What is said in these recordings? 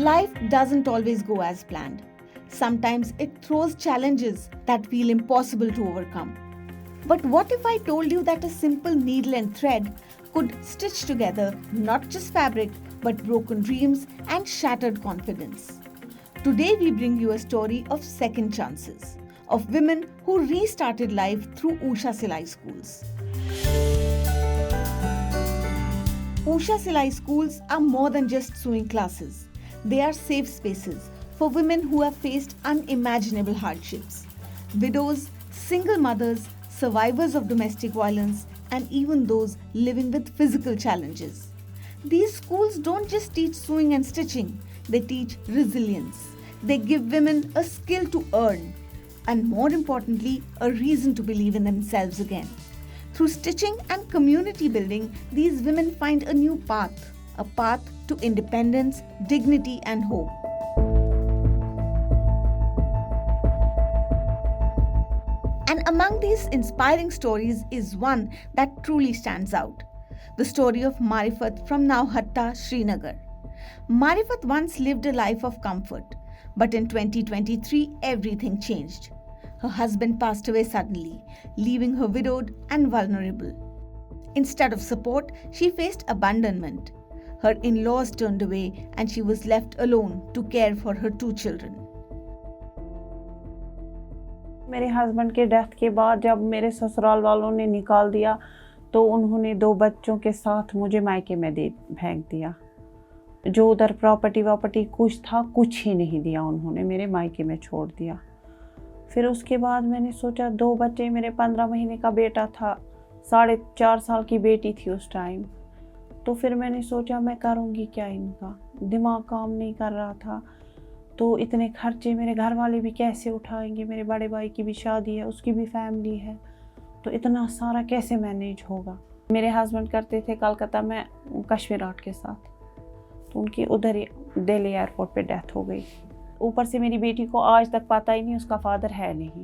Life doesn't always go as planned. Sometimes it throws challenges that feel impossible to overcome. But what if I told you that a simple needle and thread could stitch together not just fabric but broken dreams and shattered confidence? Today we bring you a story of second chances, of women who restarted life through Usha Silai schools. Usha Silai schools are more than just sewing classes. They are safe spaces for women who have faced unimaginable hardships. Widows, single mothers, survivors of domestic violence, and even those living with physical challenges. These schools don't just teach sewing and stitching, they teach resilience. They give women a skill to earn, and more importantly, a reason to believe in themselves again. Through stitching and community building, these women find a new path, a path to independence, dignity, and hope. And among these inspiring stories is one that truly stands out. The story of Marifat from Nauhatta, Srinagar. Marifat once lived a life of comfort, but in 2023 everything changed. Her husband passed away suddenly, leaving her widowed and vulnerable. Instead of support, she faced abandonment. Her in-laws turned away and she was left alone to care for her 2 children. मेरे husband के death के बाद जब मेरे ससुराल वालों ने निकाल दिया तो उन्होंने 2 बच्चों के साथ मुझे मायके में दे फेंक दिया। जो उधर प्रॉपर्टी कुछ था, कुछ ही नहीं दिया उन्होंने, मेरे मायके में छोड़ दिया। फिर उसके बाद मैंने सोचा 2 बच्चे, मेरे 15 महीने का बेटा था, 4.5 साल की बेटी थी उस टाइम। तो फिर मैंने सोचा मैं करूँगी क्या इनका, दिमाग काम नहीं कर रहा था। तो इतने खर्चे मेरे घर वाले भी कैसे उठाएंगे, मेरे बड़े भाई की भी शादी है, उसकी भी फैमिली है, तो इतना सारा कैसे मैनेज होगा। मेरे हस्बैंड करते थे कलकत्ता में कश्मीर आर्ट के साथ, तो उनकी उधर ही दिल्ली एयरपोर्ट पे डेथ हो गई। ऊपर से मेरी बेटी को आज तक पता ही नहीं उसका फादर है नहीं।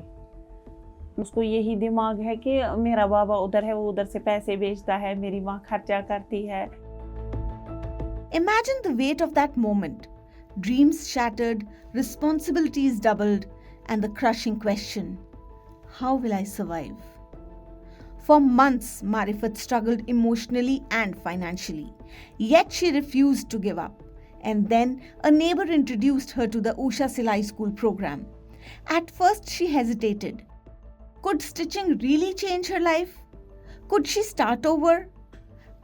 उसको यही दिमाग है कि मेरा बाबा उधर है, वो उधर से पैसे भेजता है, मेरी माँ खर्चा करती है। Imagine the weight of that moment. Dreams shattered, responsibilities doubled, and the crushing question, how will I survive? For months, Marifat struggled emotionally and financially. Yet she refused to give up. And then a neighbor introduced her to the Usha Silai School program. At first, she hesitated. Could stitching really change her life? Could she start over?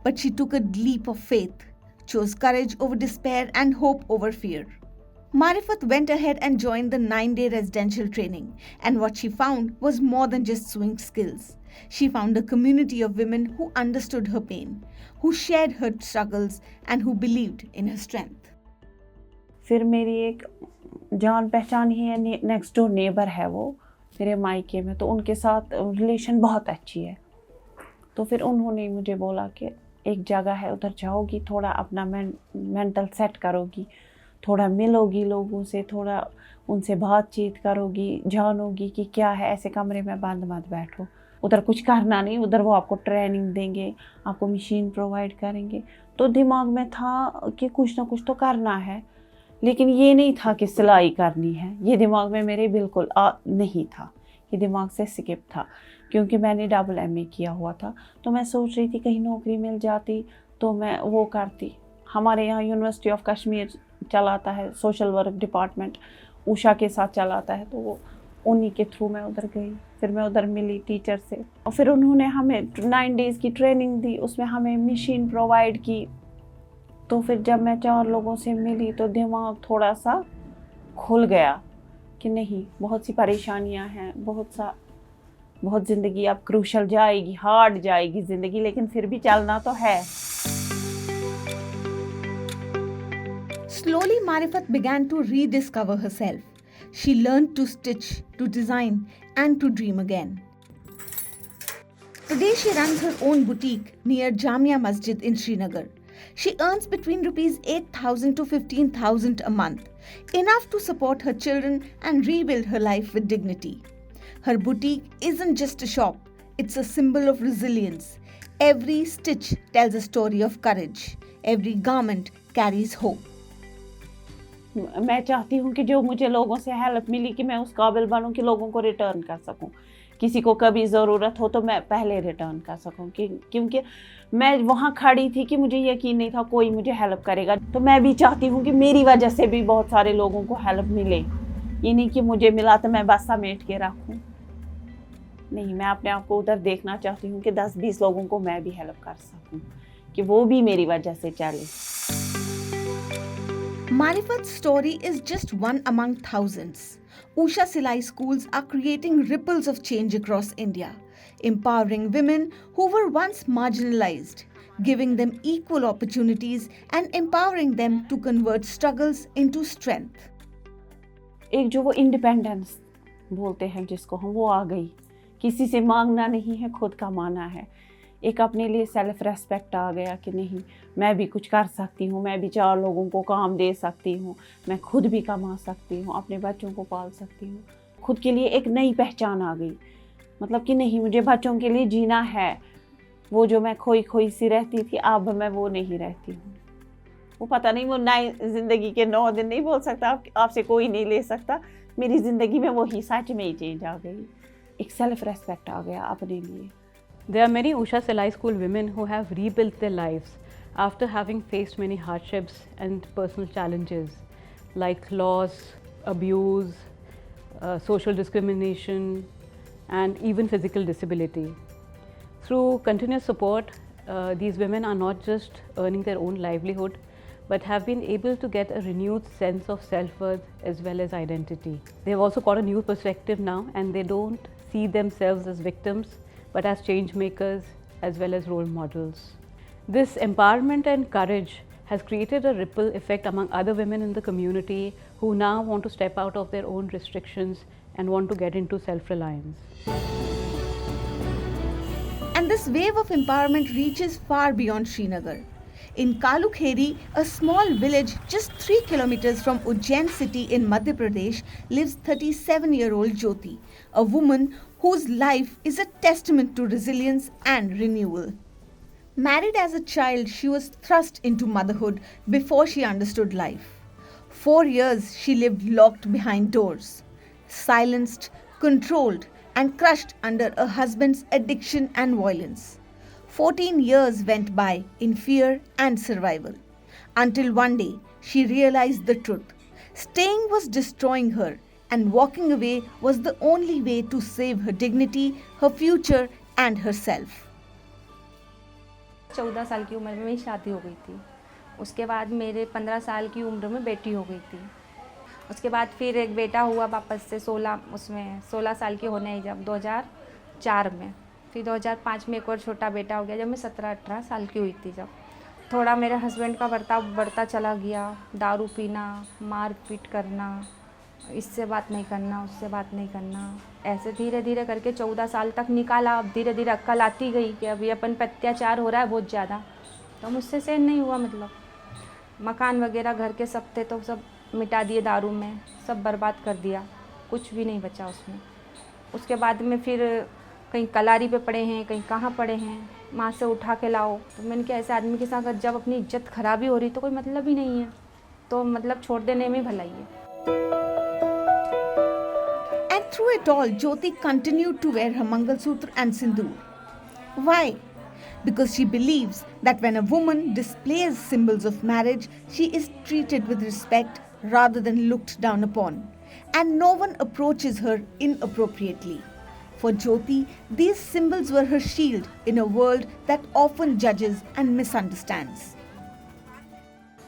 But she took a leap of faith, chose courage over despair and hope over fear. Marifat went ahead and joined the 9-day residential training, and what she found was more than just sewing skills. She found a community of women who understood her pain, who shared her struggles, and who believed in her strength. फिर मेरी एक जान पहचान ही है, next door neighbour है वो मेरे मायके में, तो उनके साथ रिलेशन बहुत अच्छी है। तो फिर उन्होंने मुझे बोला कि एक जगह है, उधर जाओगी, थोड़ा अपना मेंटल सेट करोगी, थोड़ा मिलोगी लोगों से, थोड़ा उनसे बातचीत करोगी, जानोगी कि क्या है, ऐसे कमरे में बंद मत बैठो। उधर कुछ करना नहीं, उधर वो आपको ट्रेनिंग देंगे, आपको मशीन प्रोवाइड करेंगे। तो दिमाग में था कि कुछ ना कुछ तो करना है, लेकिन ये नहीं था कि सिलाई करनी है। ये दिमाग में मेरे बिल्कुल नहीं था, ये दिमाग से स्किप था, क्योंकि मैंने डबल MA किया हुआ था। तो मैं सोच रही थी कहीं नौकरी मिल जाती तो मैं वो करती। हमारे यहाँ यूनिवर्सिटी ऑफ कश्मीर चलाता है, सोशल वर्क डिपार्टमेंट उषा के साथ चलाता है, तो वो उन्हीं के थ्रू मैं उधर गई। फिर मैं उधर मिली टीचर से, और फिर उन्होंने हमें 9 डेज़ की ट्रेनिंग दी, उसमें हमें मशीन प्रोवाइड की। तो फिर जब मैं 4 लोगों से मिली तो दिमाग थोड़ा सा खुल गया कि नहीं, बहुत सी परेशानियां हैं, बहुत ज़िंदगी अब क्रूशल जाएगी, हार्ड जाएगी ज़िंदगी, लेकिन फिर भी चलना तो है। Slowly, Marifat began to rediscover herself. She learned to stitch, to design, and to dream again. Today, she runs her own boutique near Jamia Masjid in Srinagar. She earns between rupees 8,000 to 15,000 a month, enough to support her children and rebuild her life with dignity. Her boutique isn't just a shop, it's a symbol of resilience. Every stitch tells a story of courage. Every garment carries hope. मैं चाहती हूँ कि जो मुझे लोगों से help मिली कि मैं उस काबिल बनूँ कि लोगों को रिटर्न कर सकूँ। किसी को कभी ज़रूरत हो तो मैं पहले रिटर्न कर सकूँ क्योंकि मैं वहाँ खड़ी थी कि मुझे यकीन नहीं था कोई मुझे हेल्प करेगा। तो मैं भी चाहती हूँ कि मेरी वजह से भी बहुत सारे लोगों को हेल्प मिले। ये नहीं कि मुझे मिला तो मैं बस समेट के रखूँ। नहीं, मैं अपने आप को उधर देखना चाहती हूँ कि 10-20 लोगों को मैं भी हेल्प कर सकूँ, कि वो भी मेरी वजह से चले। Marifat's story is just one among thousands. Usha Silai schools are creating ripples of change across India, empowering women who were once marginalized, giving them equal opportunities and empowering them to convert struggles into strength. एक जो वो independence बोलते हैं जिसको हम, वो आ गई। किसी से मांगना नहीं है, खुद कमाना है। एक अपने लिए सेल्फ रेस्पेक्ट आ गया कि नहीं, मैं भी कुछ कर सकती हूँ, मैं भी 4 लोगों को काम दे सकती हूँ, मैं खुद भी कमा सकती हूँ, अपने बच्चों को पाल सकती हूँ। खुद के लिए एक नई पहचान आ गई, मतलब कि नहीं, मुझे बच्चों के लिए जीना है। वो जो मैं खोई खोई सी रहती थी, अब मैं वो नहीं रहती हूँ। वो पता नहीं, वो नई ज़िंदगी के 9 दिन नहीं बोल सकता, आपसे कोई नहीं ले सकता। मेरी ज़िंदगी में वही सच में ही चेंज आ गई। एक सेल्फ रेस्पेक्ट आ गया अपने लिए। There are many Usha Selai School women who have rebuilt their lives after having faced many hardships and personal challenges like loss, abuse, social discrimination, and even physical disability. Through continuous support, these women are not just earning their own livelihood, but have been able to get a renewed sense of self-worth as well as identity. They've also got a new perspective now, and they don't see themselves as victims, but as change makers as well as role models. This empowerment and courage has created a ripple effect among other women in the community who now want to step out of their own restrictions and want to get into self-reliance. And this wave of empowerment reaches far beyond Srinagar. In Kalukheri, a small village just 3 kilometers from Ujjain city in Madhya Pradesh, lives 37-year-old Jyoti, a woman whose life is a testament to resilience and renewal. Married as a child, she was thrust into motherhood before she understood life. 4 years she lived locked behind doors, silenced, controlled, and crushed under a husband's addiction and violence. 14 years went by in fear and survival, until one day she realized the truth. Staying was destroying her, and walking away was the only way to save her dignity, her future, and herself. 14 साल की उम्र में मेरी शादी हो गई थी। उसके बाद मेरे 15 साल की उम्र में बेटी हो गई थी। उसके बाद फिर एक बेटा हुआ वापस से 16 साल की होने ही जब 2004 में। फिर 2005 में एक और छोटा बेटा हो गया जब मैं 17-18 साल की हुई थी। जब थोड़ा मेरे हस्बैंड का बर्ताव बढ़ता चला गया, दारू पीना, मार पीट करना, इससे बात नहीं करना, उससे बात नहीं करना, ऐसे धीरे धीरे करके 14 साल तक निकाला। अब धीरे धीरे अक्ल आती गई कि अभी अपन पे अत्याचार हो रहा है बहुत ज़्यादा, तो मुझसे सहन नहीं हुआ। मतलब मकान वगैरह घर के सब थे तो सब मिटा दिए दारू में, सब बर्बाद कर दिया, कुछ भी नहीं बचा उसमें। उसके बाद में फिर कहीं कलारी पे पड़े हैं, कहीं कहाँ पड़े हैं, माँ से उठा के लाओ। तो मैंने कहा ऐसे आदमी के साथ जब अपनी इज्जत खराब ही हो रही तो कोई मतलब ही नहीं है, तो मतलब छोड़ देने में भलाई है। And through it all, Jyoti continued to wear her Mangalsutra and Sindoor. Why? Because she believes that when a woman displays symbols of marriage, she is treated with respect rather than looked down upon, and no one approaches her inappropriately. For Jyoti, these symbols were her shield in a world that often judges and misunderstands.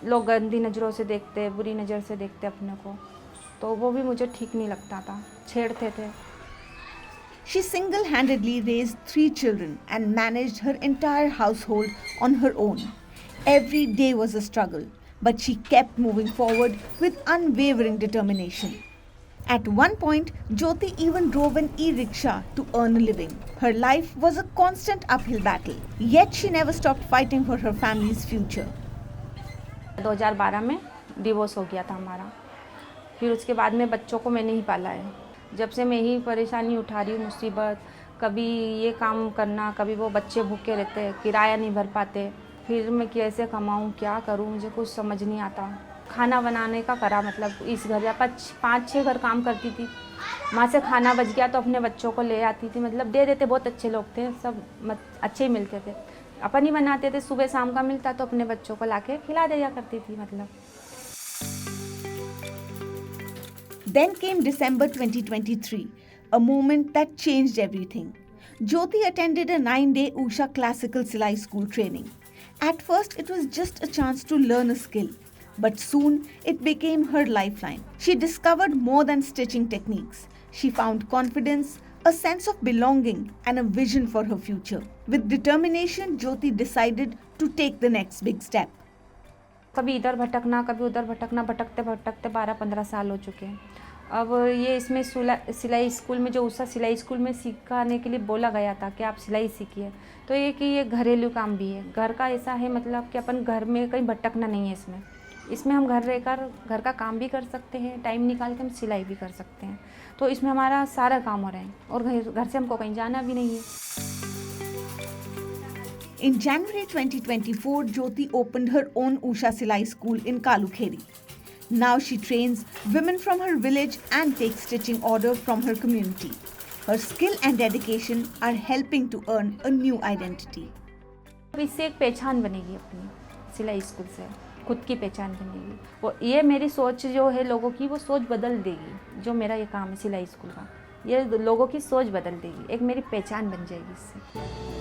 लोग गंदी नज़रों से देखते, बुरी नज़र से देखते अपने को, तो वो भी मुझे ठीक नहीं लगता था, छेड़ते थे। She single-handedly raised 3 children and managed her entire household on her own. Every day was a struggle, but she kept moving forward with unwavering determination. At one point, Jyoti even drove an e-rickshaw to earn a living. Her life was a constant uphill battle, yet she never stopped fighting for her family's future. 2012 में divorce हो गया था हमारा। फिर उसके बाद में बच्चों को मैंने ही पाला है। जब से मैं ही परेशानी उठा रही हूँ, मुसीबत, कभी ये काम करना, कभी वो बच्चे भूखे रहते, किराया नहीं भर पाते, फिर मैं कैसे कमाऊँ, क्या करूँ, मुझे कुछ समझ नहीं आता। खाना बनाने का करा, मतलब इस घर या 5-6 घर काम करती थी। वहाँ से खाना बच गया तो अपने बच्चों को ले आती थी, मतलब दे देते, बहुत अच्छे लोग थे सब, अच्छे ही मिलते थे। अपन ही बनाते थे, सुबह शाम का मिलता तो अपने बच्चों को लाके खिला दिया करती थी मतलब। Then came December 2023, a moment that changed everything. Jyoti attended a 9-day Usha Classical Silai School training. At first, it was just a chance to learn a skill, but soon it became her lifeline. She discovered more than stitching techniques. She found confidence, a sense of belonging, and a vision for her future. With determination, Jyoti decided to take the next big step. कभी इधर भटकना, कभी उधर भटकना, भटकते भटकते 12-15 साल हो चुके हैं। अब ये इसमें सिलाई स्कूल में, जो उषा सिलाई स्कूल में सिखाने के लिए बोला गया था कि आप सिलाई सीखिए, तो ये घरेलू काम भी है, घर का ऐसा है, मतलब कि अपन घर में कहीं भटकना नहीं है। इसमें हम घर रहकर घर का काम भी कर सकते हैं, टाइम निकाल के हम सिलाई भी कर सकते हैं। तो इसमें हमारा सारा काम हो रहा है और घर से हमको कहीं जाना भी नहीं है। In January 2024, Jyoti opened her own Usha Silai School in Kalukheri. Now she trains women from her village and takes stitching orders from her community. Her skill and dedication are helping to earn a new identity. अब इससे एक पहचान बनेगी अपनी, सिलाई school से खुद की पहचान बनेगी। वो ये मेरी सोच जो है लोगों की, वो सोच बदल देगी। जो मेरा ये काम है सिलाई स्कूल का, ये लोगों की सोच बदल देगी, एक मेरी पहचान बन जाएगी इससे।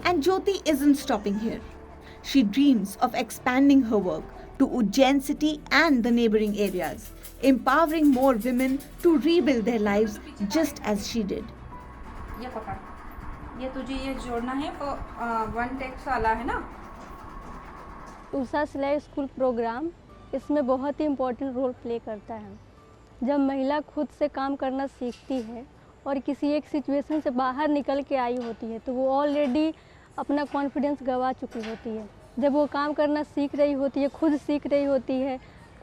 And Jyoti isn't stopping here. She dreams of expanding her work to Ujjain city and the neighboring areas, empowering more women to rebuild their lives just as she did. ये पकड़, ये तुझे ये जोड़ना है, वो 1 टेक्स वाला है ना। उषा सिलाई स्कूल प्रोग्राम इसमें बहुत ही इम्पोर्टेंट रोल प्ले करता है। जब महिला खुद से काम करना सीखती है और किसी एक सिचुएशन से बाहर निकल के आई होती है, तो वो ऑलरेडी अपना कॉन्फिडेंस गंवा चुकी होती है। जब वो काम करना सीख रही होती है, खुद सीख रही होती है,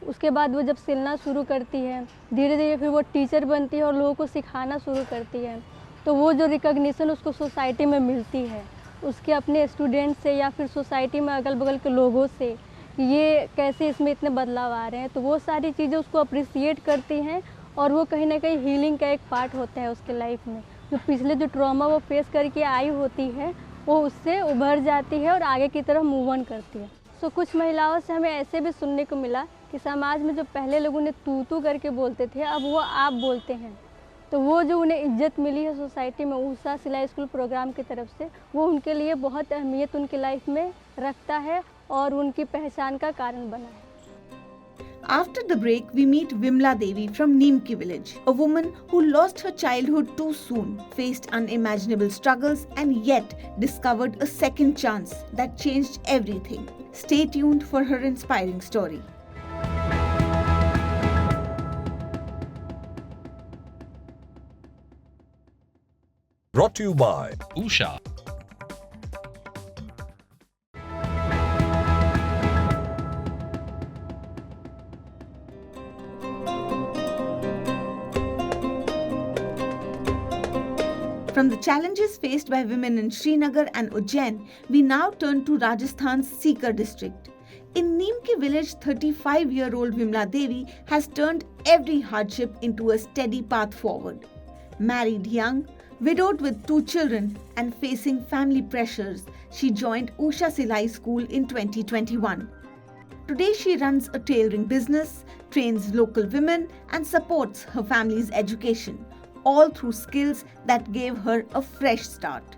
उसके बाद वो जब सिलना शुरू करती है, धीरे धीरे फिर वो टीचर बनती है और लोगों को सिखाना शुरू करती है, तो वो जो रिकॉग्निशन उसको सोसाइटी में मिलती है, उसके अपने स्टूडेंट से या फिर सोसाइटी में अगल बगल के लोगों से, ये कैसे इसमें इतने बदलाव आ रहे हैं, तो वो सारी चीज़ें उसको अप्रिसिएट करती हैं और वो कहीं ना कहीं हीलिंग का एक पार्ट होता है उसके लाइफ में। जो पिछले जो ट्रॉमा वो फेस करके आई होती है, वो उससे उभर जाती है और आगे की तरफ मूव ऑन करती है। सो कुछ महिलाओं से हमें ऐसे भी सुनने को मिला कि समाज में जो पहले लोग उन्हें तू करके बोलते थे, अब वो आप बोलते हैं। तो वो जो उन्हें इज्जत मिली है सोसाइटी में उषा सिलाई स्कूल प्रोग्राम की तरफ से, वो उनके लिए बहुत अहमियत उनकी लाइफ में रखता है और उनकी पहचान का कारण बना है। After the break, we meet Vimla Devi from Neemki village, a woman who lost her childhood too soon, faced unimaginable struggles, and yet discovered a second chance that changed everything. Stay tuned for her inspiring story. Brought to you by Usha. From the challenges faced by women in Srinagar and Ujjain, we now turn to Rajasthan's Sikar district. In Neemki village, 35-year-old Vimla Devi has turned every hardship into a steady path forward. Married young, widowed with 2 children, and facing family pressures, she joined Usha Silai School in 2021. Today she runs a tailoring business, trains local women, and supports her family's education, all through skills that gave her a fresh start.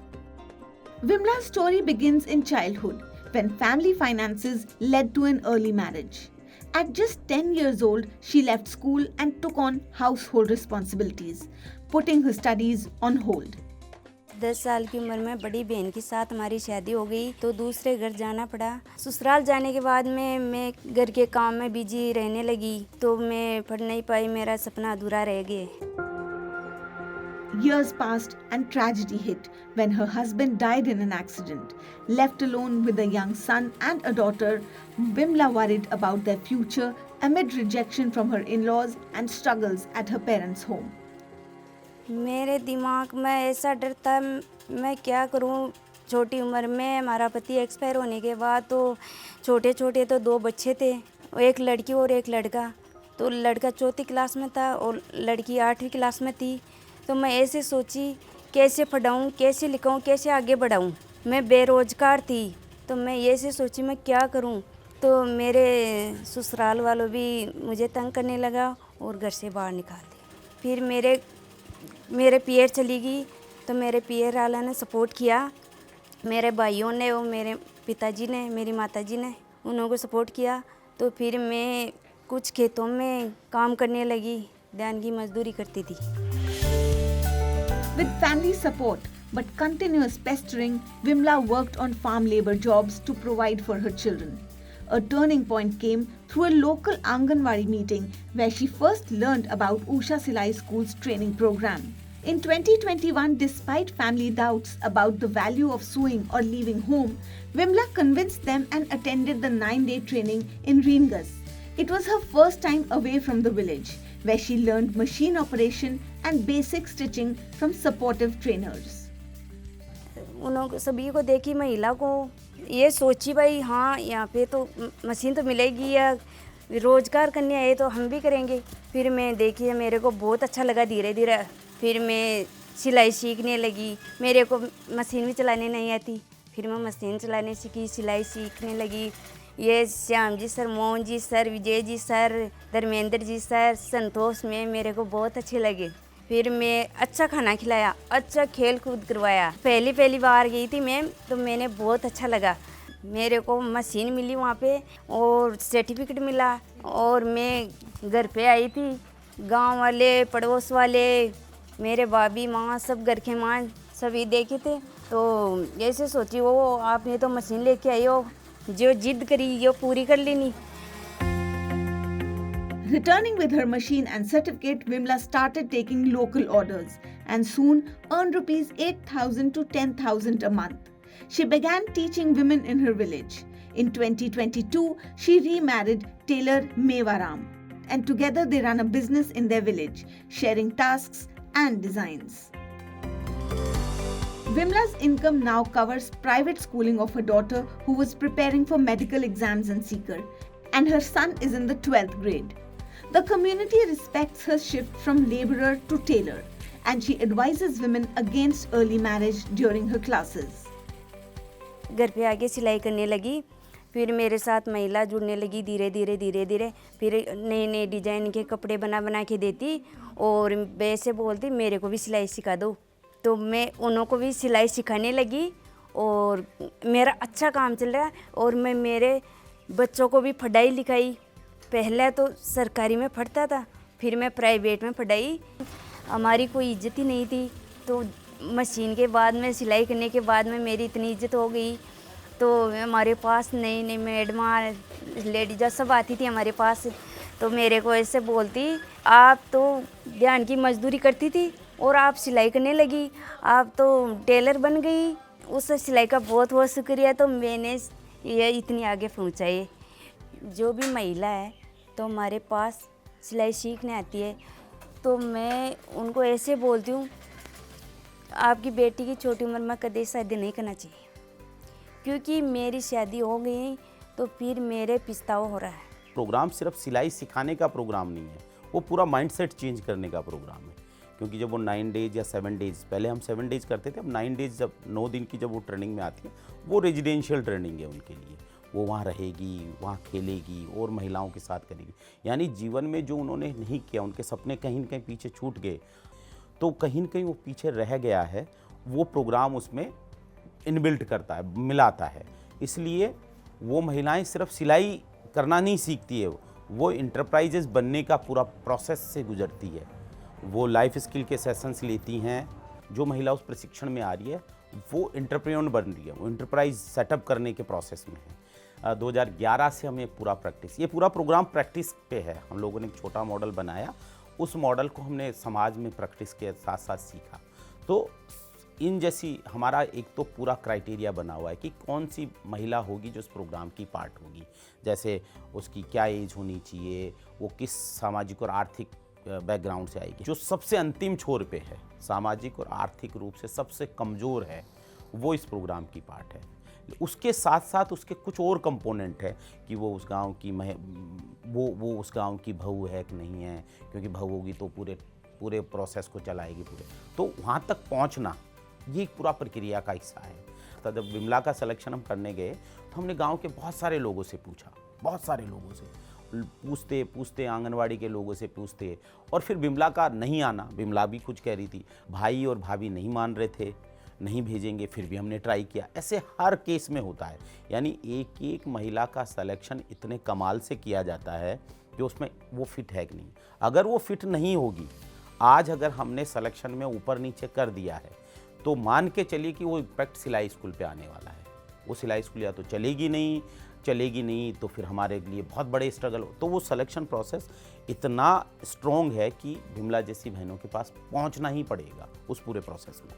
Vimla's story begins in childhood, when family finances led to an early marriage. At just 10 years old, she left school and took on household responsibilities, putting her studies on hold. 10 साल की उम्र में बड़ी बहन के साथ हमारी शादी हो गई तो दूसरे घर जाना पड़ा। ससुराल जाने के बाद में मैं घर के काम में बिजी रहने लगी, तो मैं पढ़ नहीं पाई, मेरा सपना अधूरा रह गया। Years passed and tragedy hit when her husband died in an accident. Left alone with a young son and a daughter, Vimla worried about their future amid rejection from her in-laws and struggles at her parents' home. मेरे दिमाग में ऐसा डर था, मैं क्या करूं। छोटी उम्र में हमारा पति एक्सपायर होने के बाद तो छोटे छोटे तो 2 बच्चे थे एक लड़की और एक लड़का। तो लड़का 4th क्लास में था और लड़की 8वीं क्लास में थी। तो मैं ऐसे सोची कैसे पढ़ाऊँ, कैसे लिखाऊँ, कैसे आगे बढ़ाऊँ। मैं बेरोजगार थी तो मैं ऐसे सोची मैं क्या करूँ। तो मेरे ससुराल वालों भी मुझे तंग करने लगा और घर से बाहर निकाल दिया। फिर मेरे पियर चली गई तो मेरे पियर वाला ने सपोर्ट किया। मेरे भाइयों ने और मेरे पिताजी ने, मेरी माताजी ने, उन्होंने को सपोर्ट किया। तो फिर मैं कुछ खेतों में काम करने लगी, ध्यान की मजदूरी करती थी। With family support but continuous pestering, Vimla worked on farm labor jobs to provide for her children. A turning point came through a local Anganwadi meeting where she first learned about Usha Silai School's training program. In 2021, despite family doubts about the value of sewing or leaving home, Vimla convinced them and attended the 9-day training in Reengas. It was her first time away from the village, where she learned machine operation and basic stitching from supportive trainers. उन्होंने सभी को देखी, महिला को ये सोची भाई हाँ यहाँ पे तो मशीन तो मिलेगी या रोजगार करने आए तो हम भी करेंगे। फिर मैं देखी, मेरे को बहुत अच्छा लगा। धीरे धीरे फिर मैं सिलाई सीखने लगी। मेरे को मशीन भी चलाने नहीं आती, फिर मैं मशीन चलाने सीखी, सिलाई सीखने लगी। ये Shyam ji sir, Mohan ji sir, Vijay ji sir, Dharmendra ji sir, संतोष में मेरे को बहुत अच्छे लगे। फिर मैं अच्छा खाना खिलाया, अच्छा खेल कूद करवाया। पहली बार गई थी मैं तो मैंने बहुत अच्छा लगा। मेरे को मशीन मिली वहाँ पे और सर्टिफिकेट मिला और मैं घर पे आई थी। गांव वाले, पड़ोस वाले, मेरे भाभी माँ, सब घर के माँ सभी देखे थे। तो ऐसे सोची वो आपने तो मशीन लेके आई हो, जो जिद करी वो पूरी कर लेनी। Returning with her machine and certificate, Vimla started taking local orders and soon earned rupees 8,000 to 10,000 a month. She began teaching women in her village. In 2022, she remarried tailor Mewaram and together they run a business in their village, sharing tasks and designs. Vimla's income now covers private schooling of her daughter who was preparing for medical exams in Sikar, and her son is in the 12th grade. The community respects her shift from laborer to tailor, and she advises women against early marriage during her classes. घर पे आके सिलाई करने लगी, फिर मेरे साथ महिला जुड़ने लगी धीरे धीरे। फिर नए डिजाइन के कपड़े बना के देती और वैसे बोलती मेरे को भी सिलाई सिखा दो। तो मैं उन्हों को भी सिलाई सिखाने लगी और मेरा अच्छा काम चल रहा है। और मैं मेरे बच्चों को भी पढ़ाई लिखाई। पहले तो सरकारी में पढ़ता था, फिर मैं प्राइवेट में पढ़ाई। हमारी कोई इज्जत ही नहीं थी। तो मशीन के बाद में, सिलाई करने के बाद में मेरी इतनी इज्जत हो गई। तो हमारे पास नई मैडमा, लेडीज़ सब आती थी हमारे पास। तो मेरे को ऐसे बोलती, आप तो ध्यान की मजदूरी करती थी और आप सिलाई करने लगी, आप तो टेलर बन गई। उस सिलाई का बहुत बहुत शुक्रिया। तो मैंने ये इतनी आगे पहुँचाई। जो भी महिला है तो हमारे पास सिलाई सीखने आती है तो मैं उनको ऐसे बोलती हूँ, आपकी बेटी की छोटी उम्र में कभी शादी नहीं करना चाहिए, क्योंकि मेरी शादी हो गई तो फिर मेरे पछतावा हो रहा है। प्रोग्राम सिर्फ सिलाई सिखाने का प्रोग्राम नहीं है, वो पूरा माइंडसेट चेंज करने का प्रोग्राम है। क्योंकि जब वो 9 डेज या 7 डेज, पहले हम 7 डेज करते थे, अब 9 डेज, जब 9 दिन की जब वो ट्रेनिंग में आती है, वो रेजिडेंशियल ट्रेनिंग है उनके लिए। वो वहाँ रहेगी, वहाँ खेलेगी और महिलाओं के साथ करेगी। यानी जीवन में जो उन्होंने नहीं किया, उनके सपने कहीं न कहीं पीछे छूट गए, तो कहीं न कहीं वो पीछे रह गया है, वो प्रोग्राम उसमें इनबिल्ट करता है, मिलाता है। इसलिए वो महिलाएं सिर्फ सिलाई करना नहीं सीखती है, वो इंटरप्राइजेस बनने का पूरा प्रोसेस से गुजरती है। वो लाइफ स्किल के सेशंस लेती हैं। जो महिला उस प्रशिक्षण में आ रही है वो एंटरप्रेन्योर बन रही है, वो इंटरप्राइज सेटअप करने के प्रोसेस में है। 2011 से हमें पूरा प्रैक्टिस, ये पूरा प्रोग्राम प्रैक्टिस पे है। हम लोगों ने एक छोटा मॉडल बनाया, उस मॉडल को हमने समाज में प्रैक्टिस के साथ साथ सीखा। तो इन जैसी हमारा एक तो पूरा क्राइटेरिया बना हुआ है कि कौन सी महिला होगी जो इस प्रोग्राम की पार्ट होगी। जैसे उसकी क्या एज होनी चाहिए, वो किस सामाजिक और आर्थिक बैकग्राउंड से आएगी। जो सबसे अंतिम छोर पे है, सामाजिक और आर्थिक रूप से सबसे कमज़ोर है, वो इस प्रोग्राम की पार्ट है। उसके साथ साथ उसके कुछ और कंपोनेंट है कि वो उस गांव की वो उस गांव की बहू है कि नहीं है, क्योंकि बहू होगी तो पूरे प्रोसेस को चलाएगी पूरे। तो वहाँ तक पहुँचना ये एक पूरा प्रक्रिया का हिस्सा है। तो जब विमला का सिलेक्शन हम करने गए तो हमने गांव के बहुत सारे लोगों से पूछा, बहुत सारे लोगों से पूछते आंगनवाड़ी के लोगों से पूछते, और फिर विमला का नहीं आना, विमला भी कुछ कह रही थी, भाई और भाभी नहीं मान रहे थे, नहीं भेजेंगे, फिर भी हमने ट्राई किया। ऐसे हर केस में होता है, यानी एक एक महिला का सिलेक्शन इतने कमाल से किया जाता है कि उसमें वो फिट है कि नहीं। अगर वो फिट नहीं होगी, आज अगर हमने सिलेक्शन में ऊपर नीचे कर दिया है तो मान के चलिए कि वो इम्पैक्ट सिलाई स्कूल पे आने वाला है। वो सिलाई स्कूल या तो चलेगी नहीं तो फिर हमारे लिए बहुत बड़े स्ट्रगल हो। तो वो सिलेक्शन प्रोसेस इतना स्ट्रॉन्ग है कि विमला जैसी बहनों के पास पहुंचना ही पड़ेगा उस पूरे प्रोसेस में।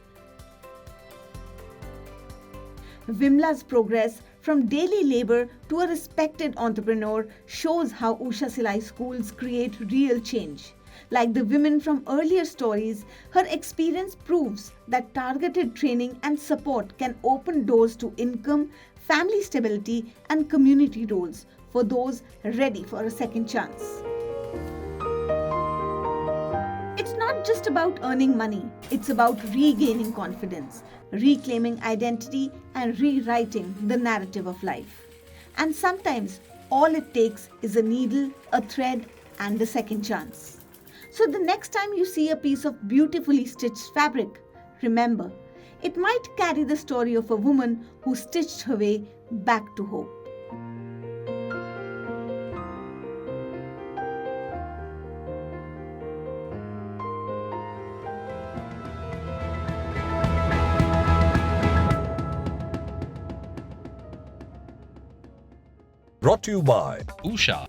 Vimla's progress from daily labor to a respected entrepreneur shows how Usha Silai schools create real change. Like the women from earlier stories, her experience proves that targeted training and support can open doors to income, family stability, and community roles for those ready for a second chance. It's not just about earning money, it's about regaining confidence, reclaiming identity, and rewriting the narrative of life. And sometimes all it takes is a needle, a thread, and a second chance. So the next time you see a piece of beautifully stitched fabric, remember, it might carry the story of a woman who stitched her way back to hope. Brought to you by Usha,